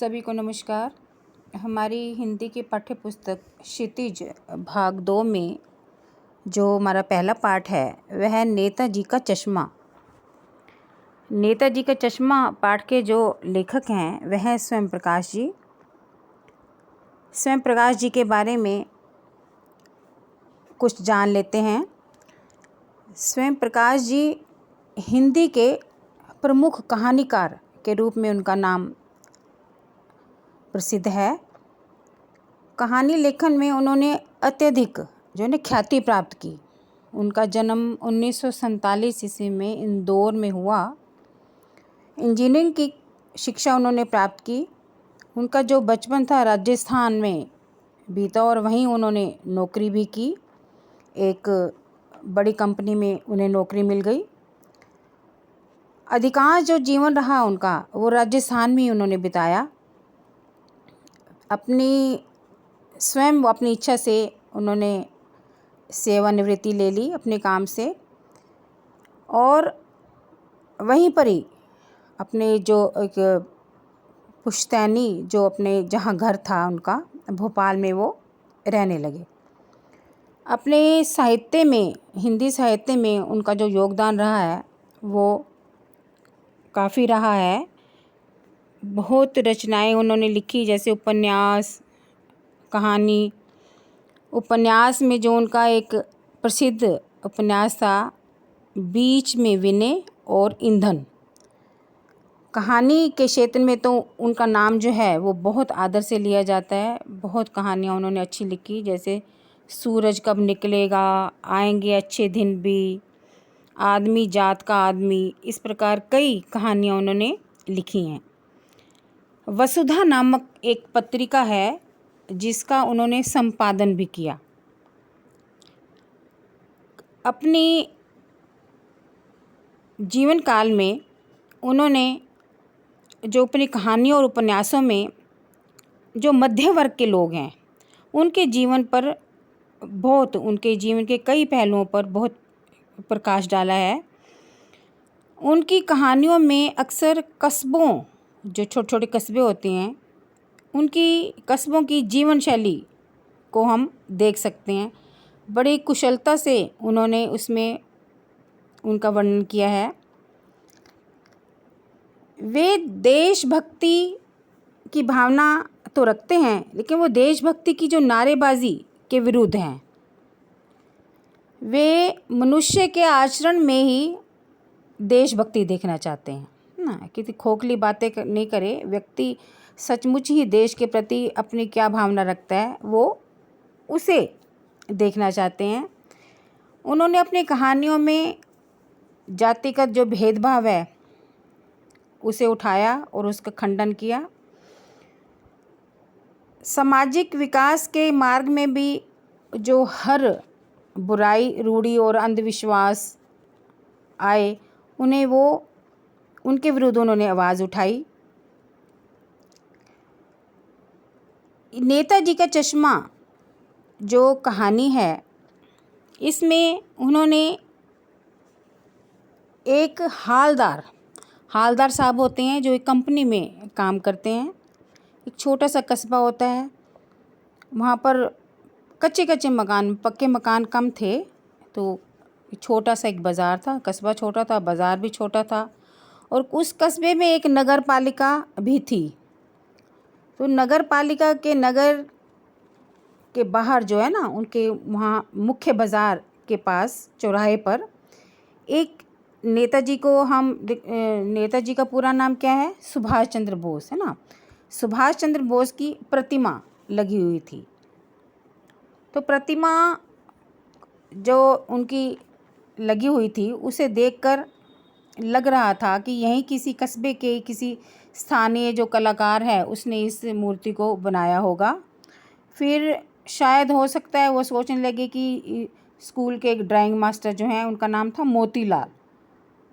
सभी को नमस्कार। हमारी हिंदी की पाठ्य पुस्तक क्षितिज भाग 2 में जो हमारा पहला पाठ है वह है नेताजी का चश्मा। नेताजी का चश्मा पाठ के जो लेखक हैं वह है स्वयं प्रकाश जी। स्वयं प्रकाश जी के बारे में कुछ जान लेते हैं। स्वयं प्रकाश जी हिंदी के प्रमुख कहानीकार के रूप में उनका नाम प्रसिद्ध है। कहानी लेखन में उन्होंने अत्यधिक जो है ख्याति प्राप्त की। उनका जन्म 1947 ईस्वी में इंदौर में हुआ। इंजीनियरिंग की शिक्षा उन्होंने प्राप्त की। उनका जो बचपन था राजस्थान में बीता और वहीं उन्होंने नौकरी भी की। एक बड़ी कंपनी में उन्हें नौकरी मिल गई। अधिकांश जो जीवन रहा उनका वो राजस्थान में ही उन्होंने बिताया। स्वयं अपनी इच्छा से उन्होंने सेवानिवृत्ति ले ली अपने काम से और वहीं पर ही अपने जो एक पुश्तैनी जो अपने जहाँ घर था उनका भोपाल में वो रहने लगे। अपने साहित्य में हिंदी साहित्य में उनका जो योगदान रहा है वो काफ़ी रहा है। बहुत रचनाएं उन्होंने लिखी, जैसे उपन्यास, कहानी। उपन्यास में जो उनका एक प्रसिद्ध उपन्यास था बीच में विनय और ईंधन। कहानी के क्षेत्र में तो उनका नाम जो है वो बहुत आदर से लिया जाता है। बहुत कहानियाँ उन्होंने अच्छी लिखी, जैसे सूरज कब निकलेगा, आएंगे अच्छे दिन भी, आदमी जात का आदमी, इस प्रकार कई कहानियाँ उन्होंने लिखी हैं। वसुधा नामक एक पत्रिका है जिसका उन्होंने संपादन भी किया। अपनी जीवन काल में उन्होंने जो अपनी कहानियों और उपन्यासों में जो मध्य वर्ग के लोग हैं उनके जीवन पर उनके जीवन के कई पहलुओं पर बहुत प्रकाश डाला है। उनकी कहानियों में अक्सर कस्बों, जो छोटे छोटे कस्बे होते हैं, उनकी कस्बों की जीवन शैली को हम देख सकते हैं। बड़ी कुशलता से उन्होंने उसमें उनका वर्णन किया है। वे देशभक्ति की भावना तो रखते हैं, लेकिन वो देशभक्ति की जो नारेबाजी के विरुद्ध हैं। वे मनुष्य के आचरण में ही देशभक्ति देखना चाहते हैं ना, किसी खोखली बातें नहीं करे। व्यक्ति सचमुच ही देश के प्रति अपनी क्या भावना रखता है वो उसे देखना चाहते हैं। उन्होंने अपनी कहानियों में जातिगत जो भेदभाव है उसे उठाया और उसका खंडन किया। सामाजिक विकास के मार्ग में भी जो हर बुराई, रूढ़ी और अंधविश्वास आए उनके विरुद्ध उन्होंने आवाज़ उठाई। नेताजी का चश्मा जो कहानी है इसमें उन्होंने एक हालदार साहब होते हैं जो एक कंपनी में काम करते हैं। एक छोटा सा कस्बा होता है, वहाँ पर कच्चे मकान, पक्के मकान कम थे, तो छोटा सा एक बाज़ार था। कस्बा छोटा था, बाज़ार भी छोटा था और उस कस्बे में एक नगर पालिका भी थी। तो नगर पालिका के नगर के बाहर जो है ना, उनके वहाँ मुख्य बाज़ार के पास चौराहे पर एक नेताजी का पूरा नाम क्या है, सुभाष चंद्र बोस है ना, सुभाष चंद्र बोस की प्रतिमा लगी हुई थी। तो प्रतिमा जो उनकी लगी हुई थी उसे देखकर लग रहा था कि यहीं किसी कस्बे के किसी स्थानीय जो कलाकार है उसने इस मूर्ति को बनाया होगा। फिर शायद हो सकता है वो सोचने लगे कि स्कूल के एक ड्राइंग मास्टर जो हैं उनका नाम था मोतीलाल,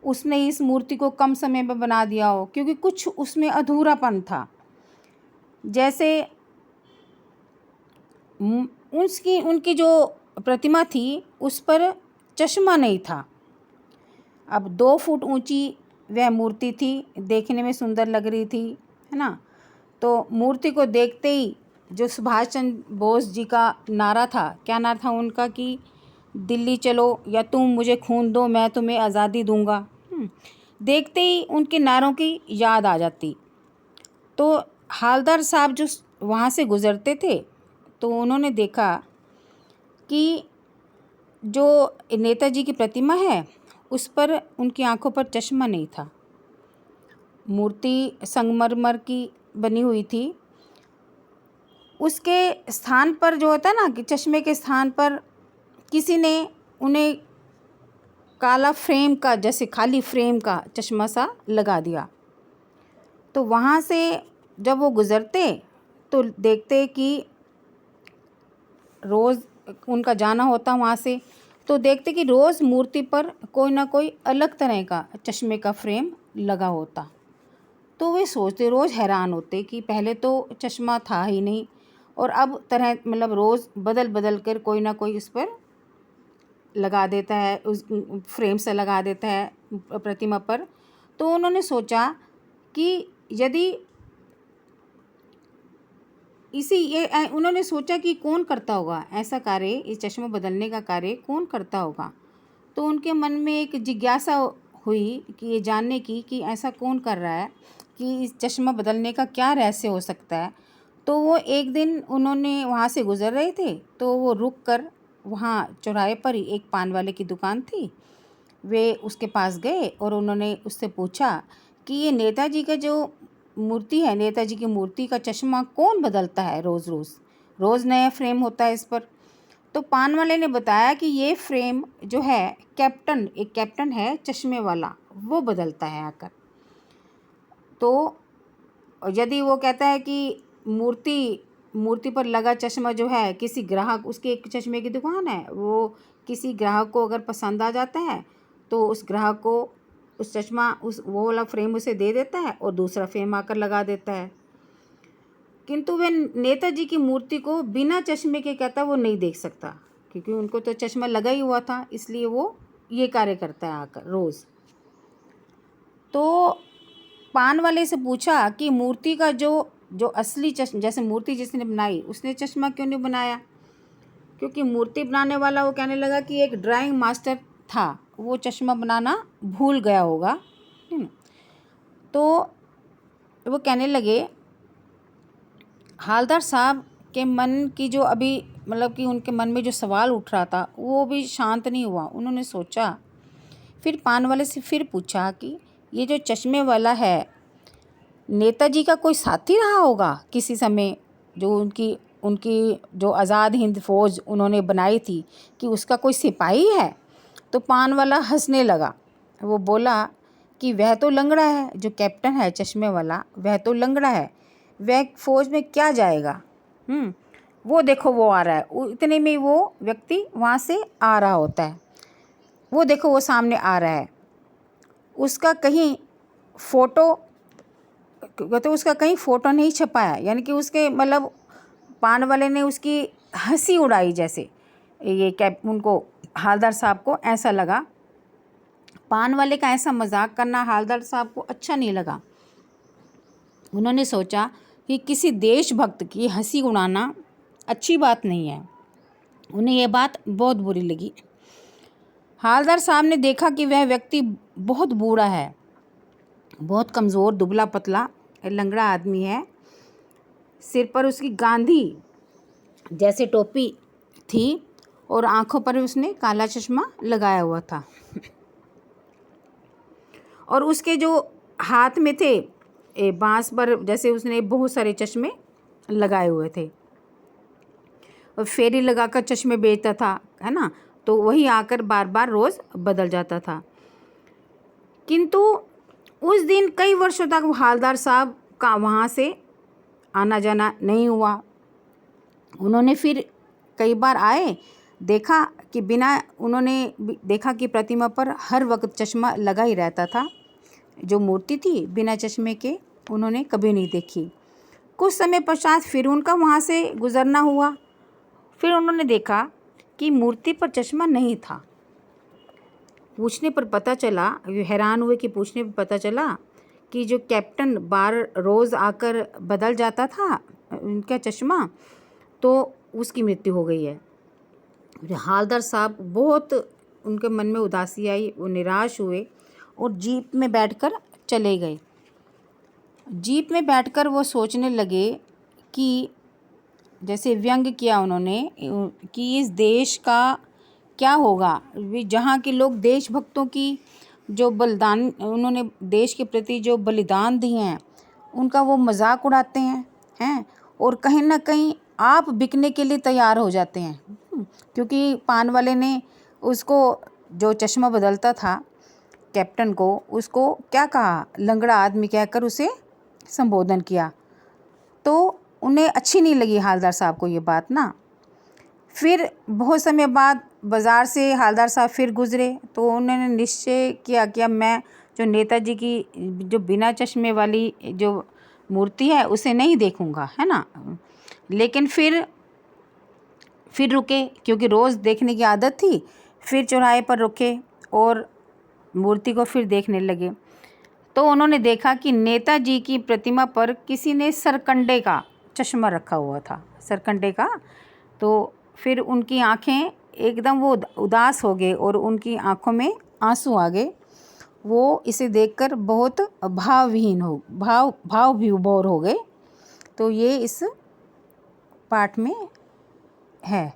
उसने इस मूर्ति को कम समय में बना दिया हो, क्योंकि कुछ उसमें अधूरापन था। जैसे उनकी जो प्रतिमा थी उस पर चश्मा नहीं था। अब 2 फुट ऊंची वह मूर्ति थी, देखने में सुंदर लग रही थी, है ना। तो मूर्ति को देखते ही जो सुभाष चंद्र बोस जी का नारा था, क्या नारा था उनका कि दिल्ली चलो या तुम मुझे खून दो मैं तुम्हें आज़ादी दूंगा। देखते ही उनके नारों की याद आ जाती। तो हालदार साहब जो वहाँ से गुज़रते थे तो उन्होंने देखा कि जो नेताजी की प्रतिमा है उस पर उनकी आंखों पर चश्मा नहीं था। मूर्ति संगमरमर की बनी हुई थी। उसके स्थान पर जो होता है ना कि चश्मे के स्थान पर किसी ने उन्हें काला फ्रेम का, जैसे खाली फ्रेम का चश्मा सा लगा दिया। तो वहाँ से जब वो गुज़रते तो देखते कि रोज़ उनका जाना होता वहाँ से, तो देखते कि रोज़ मूर्ति पर कोई ना कोई अलग तरह का चश्मे का फ्रेम लगा होता। तो वे सोचते, रोज़ हैरान होते कि पहले तो चश्मा था ही नहीं और अब तरह मतलब रोज़ बदल बदल कर कोई ना कोई उस पर लगा देता है, उस फ्रेम से लगा देता है प्रतिमा पर। तो उन्होंने सोचा कि यदि उन्होंने सोचा कि कौन करता होगा ऐसा कार्य, इस चश्मा बदलने का कार्य कौन करता होगा। तो उनके मन में एक जिज्ञासा हुई कि ये जानने की कि ऐसा कौन कर रहा है, कि इस चश्मा बदलने का क्या रहस्य हो सकता है। तो वो एक दिन उन्होंने वहाँ से गुज़र रहे थे तो वो रुक कर वहाँ चौराहे पर ही एक पान वाले की दुकान थी, वे उसके पास गए और उन्होंने उससे पूछा कि ये नेताजी का जो मूर्ति है, नेताजी की मूर्ति का चश्मा कौन बदलता है रोज़ रोज़, रोज़ नया फ्रेम होता है इस पर। तो पान वाले ने बताया कि ये फ्रेम जो है एक कैप्टन है चश्मे वाला, वो बदलता है आकर। तो यदि वो कहता है कि मूर्ति पर लगा चश्मा जो है किसी ग्राहक, उसकी एक चश्मे की दुकान है, वो किसी ग्राहक को अगर पसंद आ जाता है तो उस ग्राहक को उस चश्मा वो वाला फ्रेम उसे दे देता है और दूसरा फ्रेम आकर लगा देता है। किंतु वे नेताजी की मूर्ति को बिना चश्मे के कहता वो नहीं देख सकता, क्योंकि उनको तो चश्मा लगा ही हुआ था, इसलिए वो ये कार्य करता है आकर रोज़। तो पान वाले से पूछा कि मूर्ति का जो असली चश्मा, जैसे मूर्ति जिसने बनाई उसने चश्मा क्यों नहीं बनाया, क्योंकि मूर्ति बनाने वाला वो कहने लगा कि एक ड्राइंग मास्टर था, वो चश्मा बनाना भूल गया होगा, है ना। तो वो कहने लगे, हालदार साहब के मन की जो अभी मतलब कि उनके मन में जो सवाल उठ रहा था वो भी शांत नहीं हुआ। उन्होंने सोचा, फिर पान वाले से फिर पूछा कि ये जो चश्मे वाला है नेताजी का कोई साथी रहा होगा किसी समय, जो उनकी जो आज़ाद हिंद फ़ौज उन्होंने बनाई थी, कि उसका कोई सिपाही है। तो पान वाला हंसने लगा। वो बोला कि वह तो लंगड़ा है, जो कैप्टन है चश्मे वाला वह तो लंगड़ा है, वह फ़ौज में क्या जाएगा। वो देखो वो आ रहा है। इतने में वो व्यक्ति वहाँ से आ रहा होता है, वो देखो वो सामने आ रहा है। उसका कहीं फ़ोटो नहीं छपाया, यानी कि उसके मतलब पान वाले ने उसकी हंसी उड़ाई, जैसे ये उनको हालदार साहब को ऐसा लगा। पान वाले का ऐसा मजाक करना हालदार साहब को अच्छा नहीं लगा। उन्होंने सोचा कि किसी देशभक्त की हंसी उड़ाना अच्छी बात नहीं है। उन्हें यह बात बहुत बुरी लगी। हालदार साहब ने देखा कि वह व्यक्ति बहुत बूढ़ा है, बहुत कमज़ोर, दुबला पतला लंगड़ा आदमी है। सिर पर उसकी गांधी जैसे टोपी थी और आंखों पर उसने काला चश्मा लगाया हुआ था। और उसके जो हाथ में थे बांस पर जैसे उसने बहुत सारे चश्मे लगाए हुए थे, और फेरी लगाकर चश्मे बेचता था, है ना। तो वही आकर बार बार रोज़ बदल जाता था। किंतु उस दिन कई वर्षों तक वो हालदार साहब का वहाँ से आना जाना नहीं हुआ। उन्होंने फिर कई बार आए, देखा कि प्रतिमा पर हर वक्त चश्मा लगा ही रहता था। जो मूर्ति थी बिना चश्मे के उन्होंने कभी नहीं देखी। कुछ समय पश्चात फिर उनका वहाँ से गुज़रना हुआ। फिर उन्होंने देखा कि मूर्ति पर चश्मा नहीं था। पूछने पर पता चला, हैरान हुए कि पूछने पर पता चला कि जो कैप्टन बार रोज़ आकर बदल जाता था उनका चश्मा, तो उसकी मृत्यु हो गई है। हवलदार साहब बहुत उनके मन में उदासी आई, वो निराश हुए और जीप में बैठकर चले गए। जीप में बैठकर वो सोचने लगे कि जैसे व्यंग किया उन्होंने कि इस देश का क्या होगा, जहाँ के लोग देशभक्तों की जो बलिदान, उन्होंने देश के प्रति जो बलिदान दिए हैं, उनका वो मजाक उड़ाते हैं और कहीं ना कहीं आप बिकने के लिए तैयार हो जाते हैं। क्योंकि पान वाले ने उसको, जो चश्मा बदलता था कैप्टन को, उसको क्या कहा, लंगड़ा आदमी कहकर उसे संबोधन किया। तो उन्हें अच्छी नहीं लगी हवलदार साहब को ये बात ना। फिर बहुत समय बाद बाज़ार से हवलदार साहब फिर गुज़रे, तो उन्होंने निश्चय किया कि अब मैं जो नेताजी की जो बिना चश्मे वाली जो मूर्ति है उसे नहीं देखूंगा, है ना। लेकिन फिर रुके, क्योंकि रोज़ देखने की आदत थी। फिर चौराहे पर रुके और मूर्ति को फिर देखने लगे, तो उन्होंने देखा कि नेताजी की प्रतिमा पर किसी ने सरकंडे का चश्मा रखा हुआ था, सरकंडे का। तो फिर उनकी आंखें एकदम वो उदास हो गए और उनकी आंखों में आंसू आ गए। वो इसे देखकर बहुत भाव विभोर हो गए। तो ये इस पाठ में है।